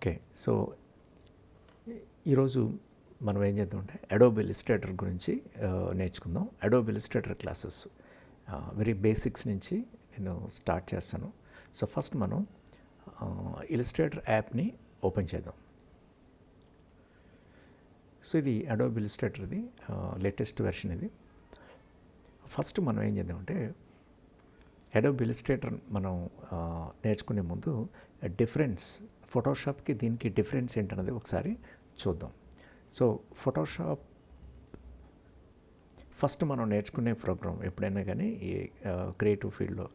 Okay. So ఈరోజు మనం ఏం చేద్దామంటే అడోబ్ ఇలిస్ట్రేటర్ గురించి నేర్చుకుందాం. Adobe Illustrator classes very basics నుంచి నేను స్టార్ట్ చేస్తాను. సో ఫస్ట్ మనం ఇలిస్ట్రేటర్ యాప్ని ఓపెన్ చేద్దాం. సో ఇది అడోబ్ ఇలిస్ట్రేటర్ది లేటెస్ట్ వెర్షన్ ఇది. ఫస్ట్ మనం ఏం చేద్దామంటే అడోబ్ ఇలిస్ట్రేటర్ మనం నేర్చుకునే ముందు డిఫరెన్స్ ఫోటోషాప్కి దీనికి డిఫరెన్స్ ఏంటన్నది ఒకసారి చూద్దాం. సో ఫోటోషాప్ ఫస్ట్ మనం నేర్చుకునే ప్రోగ్రామ్ ఎప్పుడైనా కానీ ఈ క్రియేటివ్ ఫీల్డ్లో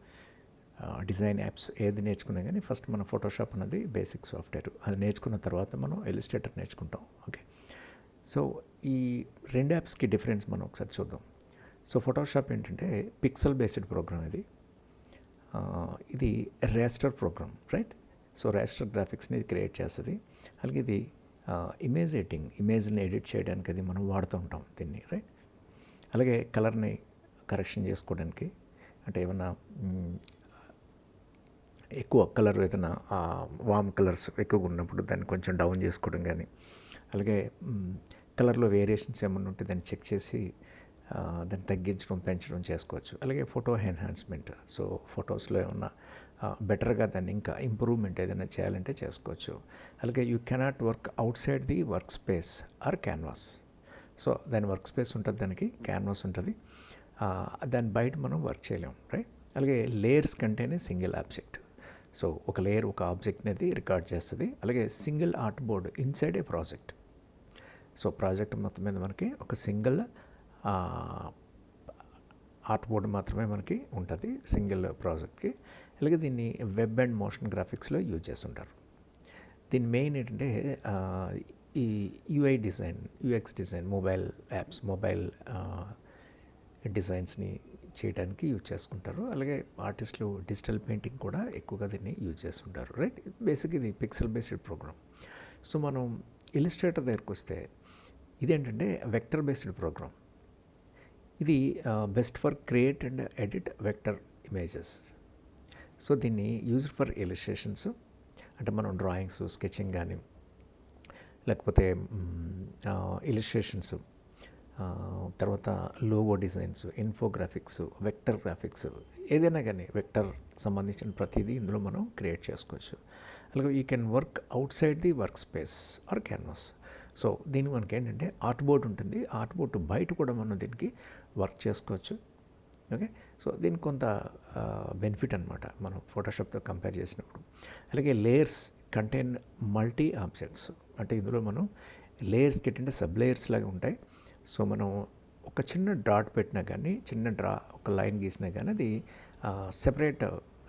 డిజైన్ యాప్స్ ఏది నేర్చుకున్నా కానీ ఫస్ట్ మనం ఫోటోషాప్ అన్నది బేసిక్ సాఫ్ట్వేర్, అది నేర్చుకున్న తర్వాత మనం ఇలిస్ట్రేటర్ నేర్చుకుంటాం. ఓకే, సో ఈ రెండు యాప్స్కి డిఫరెన్స్ మనం ఒకసారి చూద్దాం. సో ఫోటోషాప్ ఏంటంటే పిక్సెల్ బేస్డ్ ప్రోగ్రామ్ ఇది raster program, right? So raster గ్రాఫిక్స్ని ఇది క్రియేట్ చేస్తుంది. అలాగే ఇది ఇమేజ్ ఎడిటింగ్, ఇమేజ్ని ఎడిట్ చేయడానికి అది మనం వాడుతూ ఉంటాం దీన్ని, రైట్? అలాగే కలర్ని కరెక్షన్ చేసుకోవడానికి, అంటే ఏమన్నా ఎక్కువ కలర్ ఏదైనా వామ్ కలర్స్ ఎక్కువగా ఉన్నప్పుడు దాన్ని కొంచెం డౌన్ చేసుకోవడం కానీ, అలాగే కలర్లో వేరియేషన్స్ ఏమన్నా ఉంటే దాన్ని చెక్ చేసి దాన్ని తగ్గించడం పెంచడం చేసుకోవచ్చు. అలాగే ఫోటో ఎన్హాన్స్మెంట్, సో ఫొటోస్లో ఏమన్నా బెటర్గా దాన్ని ఇంకా ఇంప్రూవ్మెంట్ ఏదైనా చేయాలంటే చేసుకోవచ్చు. అలాగే you cannot work outside the work space or canvas. So దాని వర్క్ స్పేస్ ఉంటుంది, దానికి క్యాన్వాస్ ఉంటుంది, దాని బయట మనం వర్క్ చేయలేం, రైట్? అలాగే లేయర్స్ కంటేనే సింగిల్ ఆబ్జెక్ట్. సో ఒక లేయర్ ఒక ఆబ్జెక్ట్ అనేది రికార్డ్ చేస్తుంది. అలాగే సింగిల్ ఆర్ట్ బోర్డ్ ఇన్సైడ్ ఏ ప్రాజెక్ట్. సో ప్రాజెక్ట్ మొత్తం మీద మనకి ఒక సింగిల్ ఆర్ట్ బోర్డ్ మాత్రమే మనకి ఉంటుంది సింగిల్ ప్రాజెక్ట్కి. అలాగే దీన్ని వెబ్ అండ్ మోషన్ గ్రాఫిక్స్లో యూజ్ చేస్తుంటారు. దీని మెయిన్ ఏంటంటే ఈ UI design, UX design, mobile apps, mobile డిజైన్స్ని చేయడానికి యూజ్ చేసుకుంటారు. అలాగే ఆర్టిస్టులు డిజిటల్ పెయింటింగ్ కూడా ఎక్కువగా దీన్ని యూజ్ చేస్తుంటారు, రైట్? బేసిక్ ఇది పిక్సెల్ బేస్డ్ ప్రోగ్రామ్. సో మనం ఇలిస్ట్రేటర్ దగ్గరికి వస్తే ఇదేంటంటే వెక్టర్ బేస్డ్ ప్రోగ్రామ్. ఇది best for create and edit vector images. So దీన్ని యూజ్ ఫర్ ఇలిస్ట్రేషన్స్, అంటే మనం డ్రాయింగ్స్, స్కెచింగ్ కానీ, లేకపోతే ఇలిస్ట్రేషన్స్, తర్వాత logo designs, infographics, vector graphics, ఏదైనా కానీ వెక్టర్ సంబంధించిన ప్రతిదీ ఇందులో మనం క్రియేట్ చేసుకోవచ్చు. అలాగే you can work outside the work space or canvas. So దీనికి మనకి ఏంటంటే ఆర్ట్ బోర్డ్ ఉంటుంది, ఆర్ట్ బోర్డ్ బయట కూడా మనం దీనికి వర్క్ చేసుకోవచ్చు. ఓకే, సో దీనికి కొంత బెనిఫిట్ అనమాట మనం ఫోటోషాప్తో కంపేర్ చేసినప్పుడు. అలాగే లేయర్స్ కంటైన్ మల్టీ ఆబ్జెక్ట్స్, అంటే ఇందులో మనం లేయర్స్కి ఏంటంటే సబ్ లేయర్స్ లాగా ఉంటాయి. సో మనం ఒక చిన్న డాట్ పెట్టినా కానీ, ఒక లైన్ గీసినా కానీ అది సెపరేట్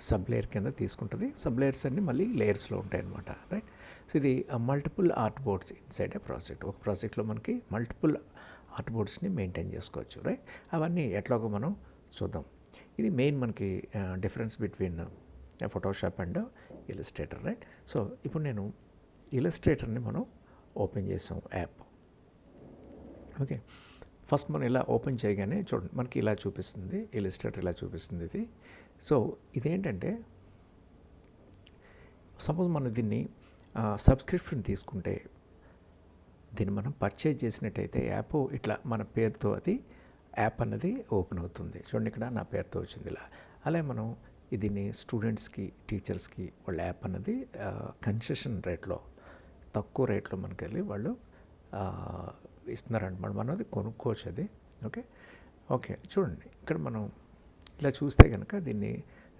సబ్ లేయర్ కింద తీసుకుంటుంది. సబ్ లేయర్స్ అన్నీ మళ్ళీ లేయర్స్లో ఉంటాయి అన్నమాట, రైట్? సో ఇది మల్టిపుల్ ఆర్ట్ బోర్డ్స్ ఇన్సైడ్ ఏ ప్రాజెక్ట్. ఒక ప్రాజెక్ట్లో మనకి మల్టిపుల్ ఆర్ట్ బోర్డ్స్ని మెయింటైన్ చేసుకోవచ్చు, రైట్? అవన్నీ ఎట్లాగో మనం చూద్దాం. ఇది మెయిన్ మనకి difference between Photoshop and Illustrator, right? So ఇప్పుడు నేను ఇలిస్ట్రేటర్ని మనం ఓపెన్ చేసాం యాప్. ఓకే, ఫస్ట్ మనం ఇలా ఓపెన్ చేయగానే చూడండి మనకి ఇలా చూపిస్తుంది, ఇలిస్ట్రేటర్ ఇలా చూపిస్తుంది ఇది. సో ఇదేంటంటే సపోజ్ మనం దీన్ని సబ్స్క్రిప్షన్ తీసుకుంటే, దీన్ని మనం పర్చేజ్ చేసినట్టయితే యాప్ ఇట్లా మన పేరుతో అది యాప్ అన్నది ఓపెన్ అవుతుంది. చూడండి ఇక్కడ నా పేరుతో వచ్చింది ఇలా. అలాగే మనం దీన్ని స్టూడెంట్స్కి, టీచర్స్కి వాళ్ళ యాప్ అన్నది కన్సెషన్ రేట్లో, తక్కువ రేట్లో మనకి వెళ్ళి వాళ్ళు ఇస్తున్నారనమాట. మనం అది కొనుక్కోవచ్చు అది. ఓకే ఓకే, చూడండి ఇక్కడ మనం ఇలా చూస్తే కనుక దీన్ని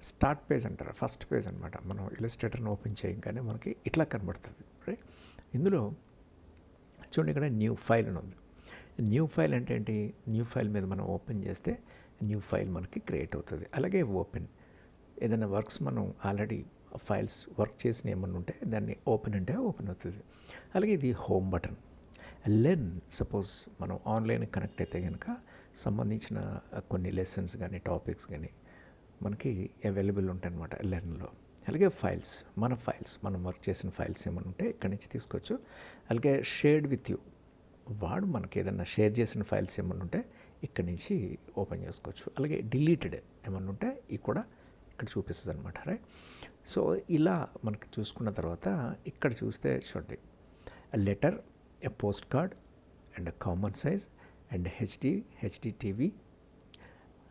స్టార్ట్ పేజ్ అంటారు, ఫస్ట్ పేజ్ అనమాట. మనం ఇలిస్ట్రేటర్ని ఓపెన్ చేయగానే మనకి ఇట్లా కనబడుతుంది, రైట్? ఇందులో చూడండి ఇక్కడ న్యూ ఫైల్ అని ఉంది. న్యూ ఫైల్ అంటే ఏంటి? న్యూ ఫైల్ మీద మనం ఓపెన్ చేస్తే న్యూ ఫైల్ మనకి క్రియేట్ అవుతుంది. అలాగే ఓపెన్, ఏదైనా వర్క్స్ మనం ఆల్రెడీ ఫైల్స్ వర్క్ చేసిన ఏమన్నా ఉంటే దాన్ని ఓపెన్ అంటే ఓపెన్ అవుతుంది. అలాగే ఇది హోమ్ బటన్. లెర్న్, సపోజ్ మనం ఆన్లైన్ కనెక్ట్ అయితే కనుక సంబంధించిన కొన్ని లెసన్స్ కానీ టాపిక్స్ కానీ మనకి అవైలబుల్ ఉంటాయి అన్నమాట లెర్న్లో. అలాగే ఫైల్స్, మనం వర్క్ చేసిన ఫైల్స్ ఏమైనా ఉంటే ఇక్కడి నుంచి తీసుకోవచ్చు. అలాగే షేర్డ్ విత్ యూ, వాడు మనకి ఏదైనా షేర్ చేసిన ఫైల్స్ ఏమైనా ఉంటే ఇక్కడి నుంచి ఓపెన్ చేసుకోవచ్చు. అలాగే డిలీటెడ్ ఏమైనా ఉంటే ఇవి కూడా ఇక్కడ చూపిస్తుంది అనమాట, రైట్? సో ఇలా మనకి చూసుకున్న తర్వాత ఇక్కడ చూస్తే చూడండి, letter, a post card and common size and HD TV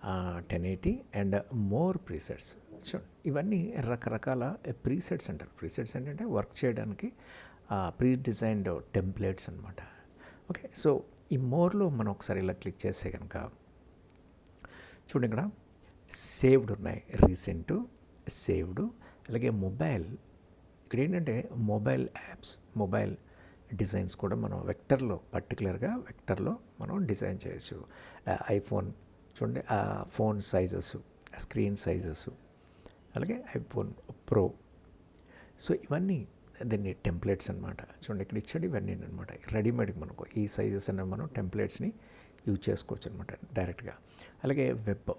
1080 and more presets. చూడండి ఇవన్నీ రకరకాల ప్రీసెట్స్ అంటారు. ప్రీసెట్స్ ఏంటంటే వర్క్ చేయడానికి ప్రీ డిజైన్డ్ టెంప్లెట్స్ అనమాట. ఓకే, సో ఈ మోర్లో మనం ఒకసారి ఇలా క్లిక్ చేస్తే కనుక చూడండి, ఇక్కడ సేవ్డ్ ఉన్నాయి, రీసెంట్, సేవ్డ్, అలాగే మొబైల్. ఇక్కడ ఏంటంటే మొబైల్ యాప్స్, మొబైల్ డిజైన్స్ కూడా మనం వెక్టర్లో, పర్టికులర్గా వెక్టర్లో మనం డిజైన్ చేయొచ్చు. ఐఫోన్ చూడండి, ఫోన్ సైజెస్, స్క్రీన్ సైజెస్, అలాగే ఐఫోన్ ప్రో. సో ఇవన్నీ దీన్ని టెంప్లెట్స్ అనమాట. చూడండి ఇక్కడ ఇచ్చాడు, ఇవన్నీ అనమాట రెడీమేడ్. మనకు ఈ సైజెస్ అనేవి మనం టెంప్లెట్స్ని యూజ్ చేసుకోవచ్చు అనమాట డైరెక్ట్గా. అలాగే వెబ్,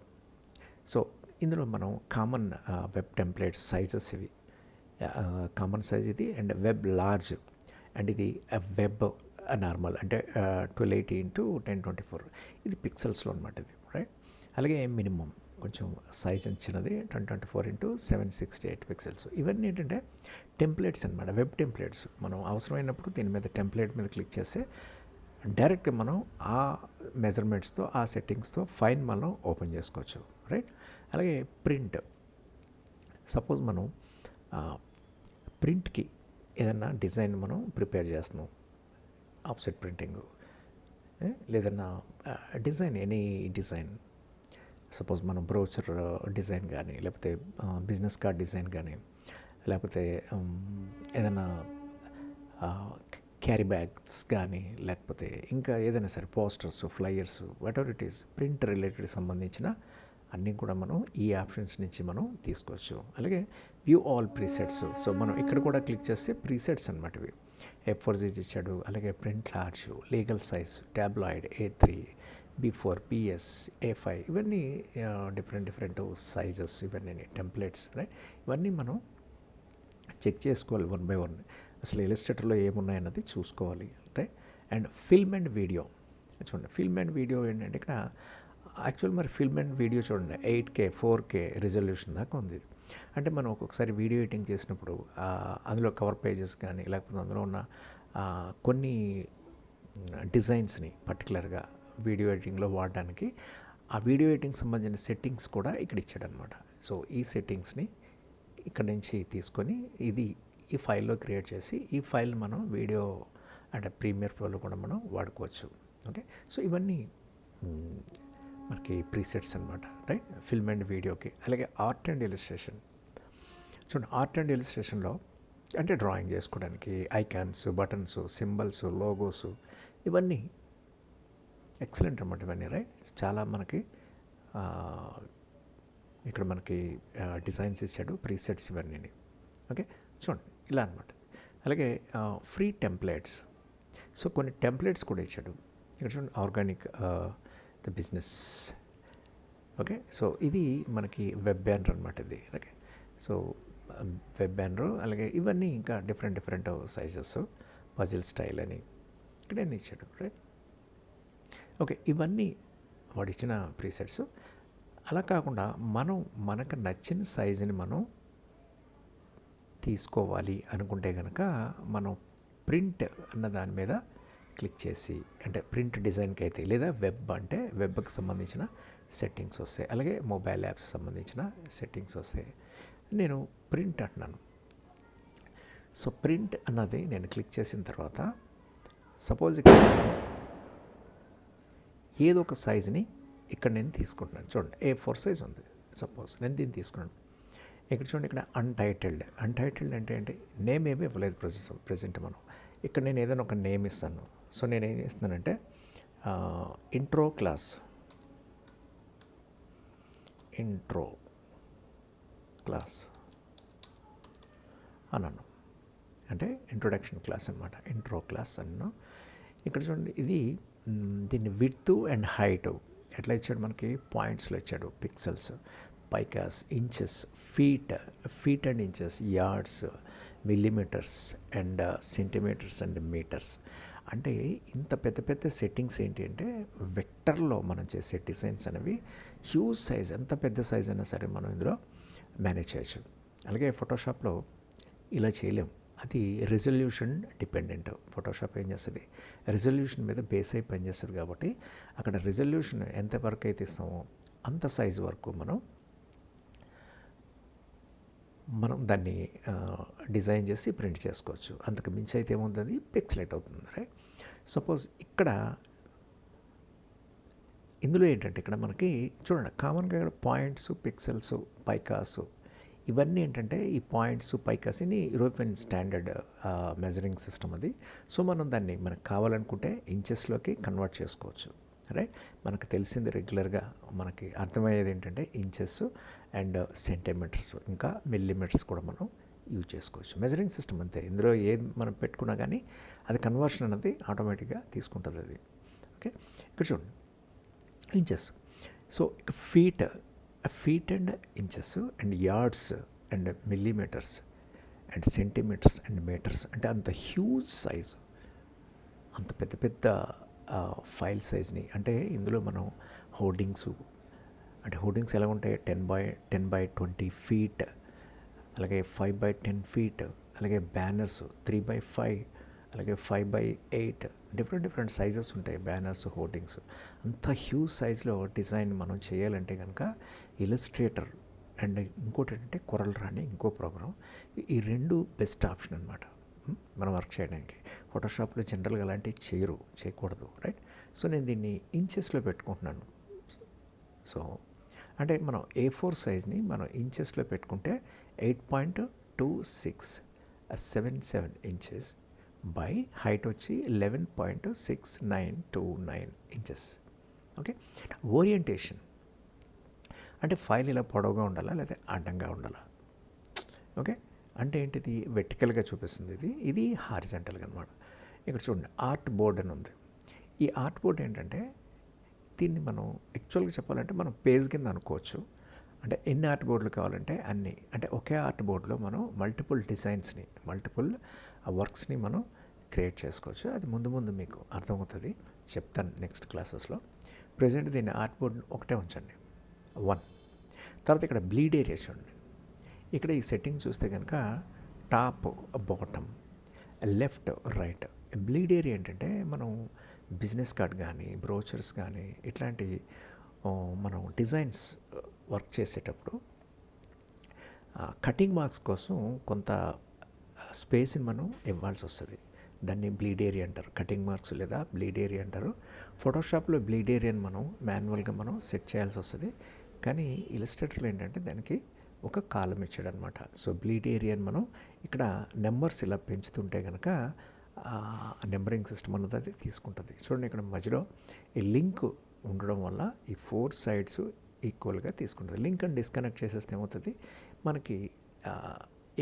సో ఇందులో మనం కామన్ వెబ్ టెంప్లెట్స్ సైజెస్ ఇవి, కామన్ సైజ్ ఇది, అండ్ వెబ్ లార్జ్, అండ్ ఇది వెబ్ నార్మల్ అంటే 1280 into 1024, ఇది పిక్సెల్స్లో అనమాట ఇది, రైట్. అలాగే మినిమం కొంచెం సైజ్ చిన్నది 1024 into 768 పిక్సెల్స్. ఇవన్నీ ఏంటంటే టెంప్లెట్స్ అనమాట, వెబ్ టెంప్లెట్స్. మనం అవసరమైనప్పుడు దీని మీద టెంప్లెట్ మీద క్లిక్ చేస్తే డైరెక్ట్గా మనం ఆ మెజర్మెంట్స్తో, ఆ సెట్టింగ్స్తో ఫైల్ మనం ఓపెన్ చేసుకోవచ్చు, రైట్. అలాగే ప్రింట్, సపోజ్ మనం ప్రింట్కి ఏదన్నా డిజైన్ మనం ప్రిపేర్ చేస్తున్నాం, ఆఫ్సెట్ ప్రింటింగ్, లేదన్నా డిజైన్, ఎనీ డిజైన్, సపోజ్ మనం బ్రోచర్ డిజైన్ కానీ, లేకపోతే బిజినెస్ కార్డ్ డిజైన్ కానీ, లేకపోతే ఏదైనా క్యారీ బ్యాగ్స్ కానీ, లేకపోతే ఇంకా ఏదైనా సరే posters, flyers, what ever it is, print related సంబంధించిన అన్నీ కూడా మనం ఈ ఆప్షన్స్ నుంచి మనం తీసుకోవచ్చు. అలాగే వ్యూ ఆల్ ప్రీసెట్స్, సో మనం ఇక్కడ కూడా క్లిక్ చేస్తే ప్రీసెట్స్ అనమాట ఇవి. A4 ఇచ్చాడు, అలాగే print large, legal size, tabloid, A3, B4, PS, A5, ఇవన్నీ డిఫరెంట్ సైజెస్, ఇవన్నీ టెంప్లెట్స్, రైట్. ఇవన్నీ మనం చెక్ చేసుకోవాలి వన్ బై వన్, అసలు ఇలస్ట్రేటర్లో ఏమున్నాయన్నది చూసుకోవాలి, right. And film and video, చూడండి ఫిల్మ్ అండ్ వీడియో ఏంటంటే ఇక్కడ యాక్చువల్ మరి ఫిల్మ్ అండ్ వీడియో చూడండి 8K 4K రిజల్యూషన్ దాకా ఉంది. అంటే మనం ఒక్కొక్కసారి వీడియో ఎడిటింగ్ చేసినప్పుడు అందులో కవర్ పేజెస్ కానీ, లేకపోతే అందులో ఉన్న కొన్ని డిజైన్స్ని పర్టికులర్గా వీడియో ఎడిటింగ్లో వాడడానికి ఆ వీడియో ఎడిటింగ్ సంబంధించిన సెట్టింగ్స్ కూడా ఇక్కడ ఇచ్చాడనమాట. సో ఈ సెట్టింగ్స్ని ఇక్కడ నుంచి తీసుకొని ఇది ఈ ఫైల్లో క్రియేట్ చేసి ఈ ఫైల్ మనం వీడియో అంటే ప్రీమియర్ ప్రోలో కూడా మనం వాడుకోవచ్చు. ఓకే, సో ఇవన్నీ మనకి ప్రీసెట్స్ అనమాట, రైట్, ఫిల్మ్ అండ్ వీడియోకి. అలాగే ఆర్ట్ అండ్ ఇలిస్ట్రేషన్, చూడండి ఆర్ట్ అండ్ ఇలిస్ట్రేషన్లో అంటే డ్రాయింగ్ చేసుకోవడానికి ఐకాన్స్, బటన్స్, సింబల్స్, లోగోస్, ఇవన్నీ ఎక్సలెంట్ అనమాట ఇవన్నీ, రైట్. చాలా మనకి ఇక్కడ మనకి డిజైన్స్ ఇచ్చాడు, ప్రీసెట్స్ ఇవన్నీ. ఓకే, చూడండి ఇలా అనమాట. అలాగే ఫ్రీ టెంప్లెట్స్, సో కొన్ని టెంప్లెట్స్ కూడా ఇచ్చాడు ఇక్కడ చూడండి. Organic the business, okay. So ఇది మనకి వెబ్ బ్యానర్ అనమాట ఇది, ఓకే. సో వెబ్ బ్యానర్, అలాగే ఇవన్నీ ఇంకా డిఫరెంట్ సైజెస్, పజిల్ స్టైల్ అని ఇక్కడ ఇచ్చాడు, రైట్. ఓకే, ఇవన్నీ వాడు ఇచ్చిన ప్రీసెట్స్. అలా కాకుండా మనకు నచ్చిన సైజుని మనం తీసుకోవాలి అనుకుంటే కనుక మనం ప్రింట్ అన్న దాని మీద క్లిక్ చేసి, అంటే ప్రింట్ డిజైన్కి అయితే, లేదా వెబ్ అంటే వెబ్కి సంబంధించిన సెట్టింగ్స్ వస్తాయి, అలాగే మొబైల్ యాప్స్ సంబంధించిన సెట్టింగ్స్ వస్తాయి. నేను ప్రింట్ అంటున్నాను. సో ప్రింట్ అన్నది నేను క్లిక్ చేసిన తర్వాత సపోజ్ ఇక్కడ ఏదో ఒక సైజుని ఇక్కడ నేను తీసుకుంటున్నాను. చూడండి A4 సైజ్ ఉంది, సపోజ్ నేను దీన్ని తీసుకున్నాను. ఇక్కడ చూడండి, ఇక్కడ అన్టైటిల్డ్ అంటే ఏంటి, నేమ్ ఏమీ ఇవ్వలేదు ప్రజెంట్ మనం. ఇక్కడ నేను ఏదైనా ఒక నేమ్ ఇస్తాను. సో నేను ఏం చేస్తున్నానంటే ఇంట్రో క్లాస్ అన్నాను, అంటే ఇంట్రొడక్షన్ క్లాస్ అనమాట, ఇంట్రో క్లాస్ అన్నాను. ఇక్కడ చూడండి, ఇది దీన్ని విడ్త్ అండ్ హైట్ ఎట్లా ఇచ్చాడు, మనకి పాయింట్స్లో ఇచ్చాడు, pixels, picas, inches, feet and inches, yards, millimetres and centimetres and metres. అంటే ఇంత పెద్ద సెట్టింగ్స్ ఏంటి అంటే వెక్టర్లో మనం చేసే డిజైన్స్ అనేవి హ్యూజ్ సైజ్, ఎంత పెద్ద సైజ్ అయినా సరే మనం ఇందులో మేనేజ్ చేయొచ్చు. అలాగే ఫోటోషాప్లో ఇలా చేయలేం, అది రిజల్యూషన్ డిపెండెంట్. ఫోటోషాప్ ఏం చేస్తుంది, రిజల్యూషన్ మీద బేస్ అయి పనిచేస్తుంది కాబట్టి అక్కడ రిజల్యూషన్ ఎంత వరకు అయితే ఇస్తామో అంత సైజు వరకు మనం దాన్ని డిజైన్ చేసి ప్రింట్ చేసుకోవచ్చు. అంతకు మించి అయితే ఏముంటుంది, పిక్సలేట్ అవుతుంది, రైట్. సపోజ్ ఇందులో ఏంటంటే ఇక్కడ మనకి చూడండి కామన్గా ఇక్కడ పాయింట్స్, పిక్సెల్స్, పైకాస్ ఇవన్నీ ఏంటంటే ఈ పాయింట్స్, పైకాస్ ఇని యూరోపియన్ స్టాండర్డ్ మెజరింగ్ సిస్టమ్ అది. సో మనం దాన్ని మనకు కావాలనుకుంటే ఇంచెస్లోకి కన్వర్ట్ చేసుకోవచ్చు, రైట్. మనకు తెలిసింది రెగ్యులర్గా మనకి అర్థమయ్యేది ఏంటంటే ఇంచెస్ అండ్ సెంటీమీటర్స్, ఇంకా మిల్లీమీటర్స్ కూడా మనం యూజ్ చేసుకోవచ్చు. మెజరింగ్ సిస్టమ్ అంతే, ఇందులో ఏది మనం పెట్టుకున్నా కానీ అది కన్వర్షన్ అనేది ఆటోమేటిక్గా తీసుకుంటుంది అది. ఓకే, ఇక్కడ చూడండి inches. So feet and inches and yards and millimetres and centimetres and metres, అంటే అంత హ్యూజ్ సైజు, అంత పెద్ద పెద్ద ఫైల్ సైజ్ని, అంటే ఇందులో మనం హోర్డింగ్స్ ఎలా ఉంటాయి, 10x20 ఫీట్, అలాగే 5x10 ఫీట్, అలాగే బ్యానర్స్ 3x5, అలాగే 5x8, డిఫరెంట్ సైజెస్ ఉంటాయి బ్యానర్స్, హోర్డింగ్స్. అంత హ్యూజ్ సైజ్లో డిజైన్ మనం చేయాలంటే కనుక ఇలస్ట్రేటర్ అండ్ ఇంకోటి ఏంటంటే కొరల్ డ్రా అని ఇంకో ప్రోగ్రామ్, ఈ రెండు బెస్ట్ ఆప్షన్ అనమాట మనం వర్క్ చేయడానికి. ఫోటోషాప్లో జనరల్గా అలాంటివి చేయకూడదు, రైట్. సో నేను దీన్ని ఇంచెస్లో పెట్టుకుంటున్నాను. సో అంటే మనం A4 సైజ్ని మనం ఇంచెస్లో పెట్టుకుంటే 8.2677 ఇంచెస్ బై హైట్ వచ్చి 11.6929 ఇంచెస్. ఓకే, ఓరియంటేషన్ అంటే ఫైల్ ఇలా పొడవుగా ఉండాలా లేదా అడ్డంగా ఉండాలా. ఓకే, అంటే ఏంటిది, వెర్టికల్గా చూపిస్తుంది ఇది హారిజంటల్గా అనమాట. ఇక్కడ చూడండి ఆర్ట్ బోర్డ్ అని ఉంది. ఈ ఆర్ట్ బోర్డ్ ఏంటంటే దీన్ని మనం యాక్చువల్గా చెప్పాలంటే మనం పేజ్ కింద అనుకోవచ్చు. అంటే ఎన్ని ఆర్ట్ బోర్డులు కావాలంటే అన్నీ, అంటే ఒకే ఆర్ట్ బోర్డులో మనం మల్టిపుల్ డిజైన్స్ని, మల్టిపుల్ వర్క్స్ని మనం క్రియేట్ చేసుకోవచ్చు. అది ముందు మీకు అర్థమవుతుంది, చెప్తాను నెక్స్ట్ క్లాసెస్లో. ప్రజెంట్ దీన్ని ఆర్ట్ బోర్డ్ ఒకటే ఉంచండి 1. తర్వాత ఇక్కడ బ్లీడ్ ఏరియా చూడండి. ఇక్కడ ఈ సెట్టింగ్ చూస్తే కనుక top, bottom, left, right. Bleed area ఏంటంటే మనం బిజినెస్ కార్డ్ కానీ, బ్రోచర్స్ కానీ ఇట్లాంటి మనం డిజైన్స్ వర్క్ చేసేటప్పుడు కటింగ్ మార్క్స్ కోసం కొంత స్పేస్ని మనం ఇవ్వాల్సి వస్తుంది. దాన్ని బ్లీడ్ ఏరియా అంటారు, కటింగ్ మార్క్స్ లేదా బ్లీడ్ ఏరియా అంటారు. ఫోటోషాప్లో బ్లీడ్ ఏరియాని మనం మాన్యువల్గా మనం సెట్ చేయాల్సి వస్తుంది, కానీ ఇలస్ట్రేటర్లో ఏంటంటే దానికి ఒక కాలం ఇచ్చాడు అనమాట. సో బ్లీడ్ ఏరియాని మనం ఇక్కడ నెంబర్స్ ఇలా పెంచుతుంటే కనుక నెంబరింగ్ సిస్టమ్ అన్నది అది తీసుకుంటుంది. చూడండి ఇక్కడ మధ్యలో ఈ లింక్ ఉండడం వల్ల ఈ 4 సైడ్స్ ఈక్వల్గా తీసుకుంటుంది. లింక్ అని డిస్కనెక్ట్ చేసేస్తే ఏమవుతుంది, మనకి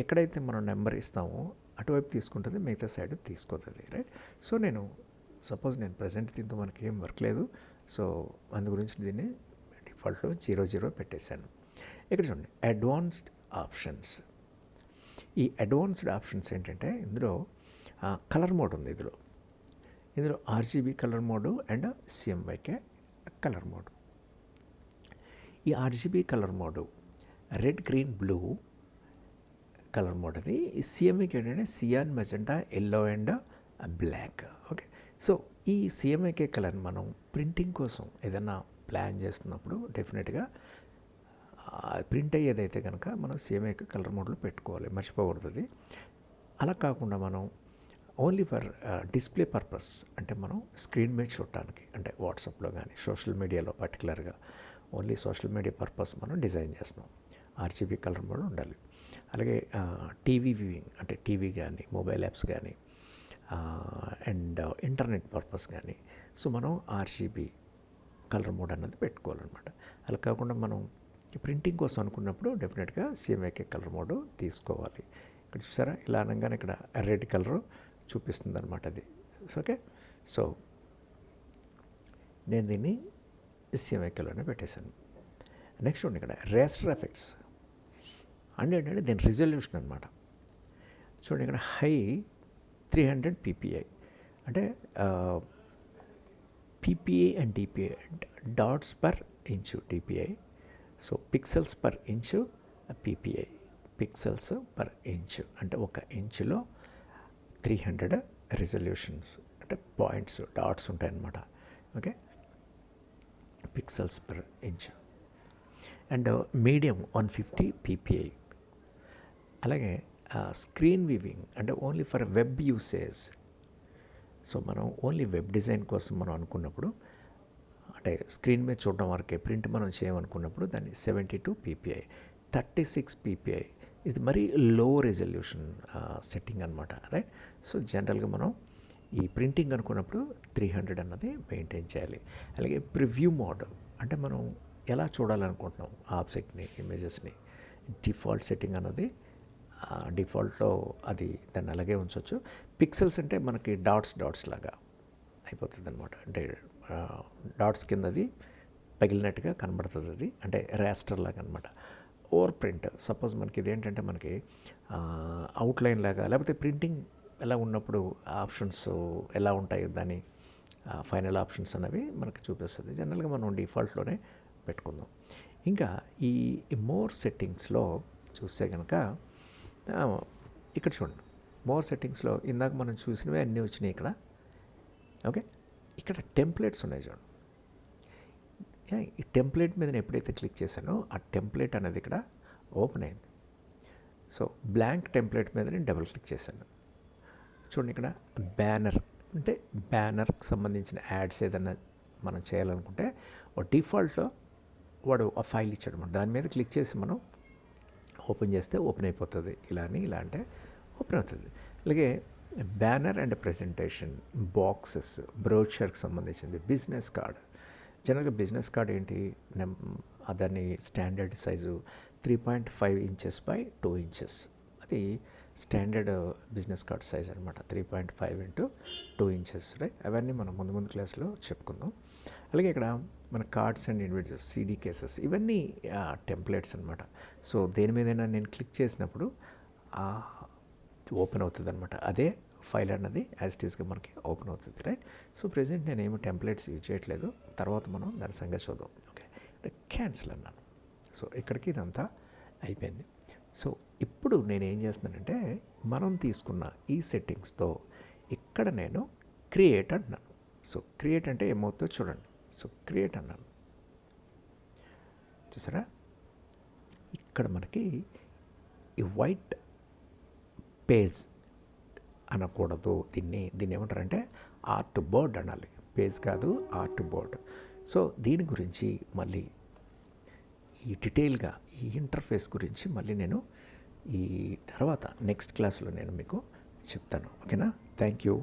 ఎక్కడైతే మనం నెంబర్ ఇస్తామో అటువైపు తీసుకుంటుంది, మిగతా సైడ్ తీసుకోతుంది, రైట్. సో సపోజ్ నేను ప్రజెంట్ దీంతో మనకి ఏం వర్క్ లేదు, సో అందు గురించి దీన్ని డిఫాల్ట్లో 00 పెట్టేశాను. ఇక్కడ చూడండి అడ్వాన్స్డ్ ఆప్షన్స్. ఈ అడ్వాన్స్డ్ ఆప్షన్స్ ఏంటంటే ఇందులో కలర్ మోడ్ ఉంది. ఇందులో RGB colour mode and CMYK colour mode. ఈ RGB colour mode red, green, blue colour mode అది. ఈ CMYK ఏంటంటే cyan, magenta, yellow and black. Okay, so ఈ CMYK కలర్ మనం ప్రింటింగ్ కోసం ఏదైనా ప్లాన్ చేస్తున్నప్పుడు డెఫినెట్గా ప్రింట్ అయ్యేదైతే కనుక మనం CMYK కలర్ మోడ్లో పెట్టుకోవాలి, మర్చిపోకూడదు అది. అలా కాకుండా మనం ఓన్లీ ఫర్ డిస్ప్లే పర్పస్, అంటే మనం స్క్రీన్ మీద చూడటానికి, అంటే వాట్సాప్లో కానీ సోషల్ మీడియాలో పర్టికులర్గా ఓన్లీ సోషల్ మీడియా పర్పస్ మనం డిజైన్ చేస్తున్నాం, RGB కలర్ మోడ్ ఉండాలి. అలాగే టీవీ వ్యూయింగ్, అంటే టీవీ కానీ మొబైల్ యాప్స్ కానీ అండ్ ఇంటర్నెట్ పర్పస్ కానీ, సో మనం RGB కలర్ మోడ్ అన్నది పెట్టుకోవాలన్నమాట. అలా కాకుండా మనం ప్రింటింగ్ కోసం అనుకున్నప్పుడు డెఫినెట్గా CMYK కలర్ మోడ్ తీసుకోవాలి. ఇక్కడ చూసారా, ఇలా అనగానే ఇక్కడ రెడ్ కలరు చూపిస్తుంది అనమాట అది. ఓకే, సో నేను దీన్ని CMYKలోనే పెట్టేశాను. నెక్స్ట్ చూడండి ఇక్కడ రేస్టర్ ఎఫెక్ట్స్ అంటే ఏంటంటే దీని రిజల్యూషన్ అనమాట. చూడండి ఇక్కడ హై 300 PPI, అంటే PPI and DPI dots per inch DPI, so pixels per inch PPI. Pixels per inch, అంటే 1 ఇంచులో 300 రిజల్యూషన్స్, అంటే పాయింట్స్ డాట్స్ ఉంటాయన్నమాట. Okay, pixels per inch. And medium 150 ppi. అలాగే స్క్రీన్ వీవింగ్ అంటే only for web usage. So మనం only web design కోసం మనం అనుకున్నప్పుడు, అంటే స్క్రీన్ మీద చూడడం వరకే, ప్రింట్ మనం చేయమనుకున్నప్పుడు దాన్ని 72 ppi. 36 ppi ఇది మరీ లో రిజల్యూషన్ సెట్టింగ్ అనమాట, రైట్. సో జనరల్గా మనం ఈ ప్రింటింగ్ అనుకున్నప్పుడు 300 అన్నది మెయింటైన్ చేయాలి. అలాగే ప్రివ్యూ మోడ్ అంటే మనం ఎలా చూడాలనుకుంటున్నాం ఆబ్జెక్ట్ని, ఇమేజెస్ని, డిఫాల్ట్ సెట్టింగ్ అన్నది డిఫాల్ట్లో అది దాన్ని అలాగే ఉంచవచ్చు. పిక్సెల్స్ అంటే మనకి డాట్స్ లాగా అయిపోతుంది అనమాట, అంటే డాట్స్ కింద అది పగిలినట్టుగా కనబడుతుంది, అది అంటే ర్యాస్టర్ లాగా అనమాట. ఓవర్ ప్రింట్ సపోజ్ మనకి ఇదేంటంటే మనకి అవుట్లైన్ లాగా, లేకపోతే ప్రింటింగ్ ఎలా ఉన్నప్పుడు ఆప్షన్స్ ఎలా ఉంటాయి దాని ఫైనల్ ఆప్షన్స్ అనేవి మనకి చూపిస్తుంది. జనరల్గా మనం డిఫాల్ట్లోనే పెట్టుకుందాం. ఇంకా ఈ మోర్ సెట్టింగ్స్లో చూస్తే కనుక ఇక్కడ చూడండి, మోర్ సెట్టింగ్స్లో ఇందాక మనం చూసినవి అన్నీ వచ్చినాయి ఇక్కడ. ఓకే, ఇక్కడ టెంప్లెట్స్ ఉన్నాయి చూడండి. ఈ టెంప్లెట్ మీద నేను ఎప్పుడైతే క్లిక్ చేశానో ఆ టెంప్లెట్ అనేది ఇక్కడ ఓపెన్ అయింది. సో బ్లాంక్ టెంప్లెట్ మీద నేను డబుల్ క్లిక్ చేశాను. చూడండి ఇక్కడ బ్యానర్, అంటే బ్యానర్కి సంబంధించిన యాడ్స్ ఏదన్నా మనం చేయాలనుకుంటే డిఫాల్ట్లో వాడు ఆ ఫైల్ ఇచ్చాడు అనమాట. దాని మీద క్లిక్ చేసి మనం ఓపెన్ చేస్తే ఓపెన్ అయిపోతుంది. ఇలా అంటే ఓపెన్ అవుతుంది. అలాగే బ్యానర్ అండ్ ప్రెజెంటేషన్, బాక్సెస్, బ్రోచర్కి సంబంధించింది, బిజినెస్ కార్డ్. జనరల్గా బిజినెస్ కార్డ్ ఏంటి, దాన్ని standard size 3.5 inches by 2 inches, అది స్టాండర్డ్ బిజినెస్ కార్డ్ సైజ్ అనమాట, 3.5 ఇంటూ 2 ఇంచెస్, రైట్. అవన్నీ మనం ముందు క్లాస్లో చెప్పుకుందాం. అలాగే ఇక్కడ మన cards and invitations, CD cases, ఇవన్నీ టెంప్లెట్స్ అనమాట. సో దేని మీదైనా నేను క్లిక్ చేసినప్పుడు ఓపెన్ అవుతుంది అనమాట. అదే ఫైల్ అన్నది యాజ్ ఇట్ ఈస్గా మనకి ఓపెన్ అవుతుంది, రైట్. సో ప్రెజెంట్ నేనేమో టెంప్లెట్స్ యూజ్ చేయట్లేదు, తర్వాత మనం దాని సంగతి చూద్దాం. ఓకే, క్యాన్సిల్ అన్నాను. సో ఇక్కడికి ఇదంతా అయిపోయింది. సో ఇప్పుడు నేను ఏం చేస్తున్నానంటే, మనం తీసుకున్న ఈ సెట్టింగ్స్తో ఇక్కడ నేను క్రియేట్ అంటున్నాను. సో క్రియేట్ అంటే ఏమవుతుందో చూడండి. సో క్రియేట్ అన్నాను, చూసారా. ఇక్కడ మనకి ఈ వైట్ పేజ్ అనకూడదు, దీన్ని ఏమంటారంటే ఆర్ట్ బోర్డ్ అనాలి, పేజ్ కాదు, ఆర్ట్ బోర్డ్. సో దీని గురించి మళ్ళీ ఈ డీటెయిల్గా ఈ ఇంటర్ఫేస్ గురించి మళ్ళీ నేను ఈ తర్వాత నెక్స్ట్ క్లాస్లో నేను మీకు చెప్తాను. ఓకేనా, థ్యాంక్ యూ.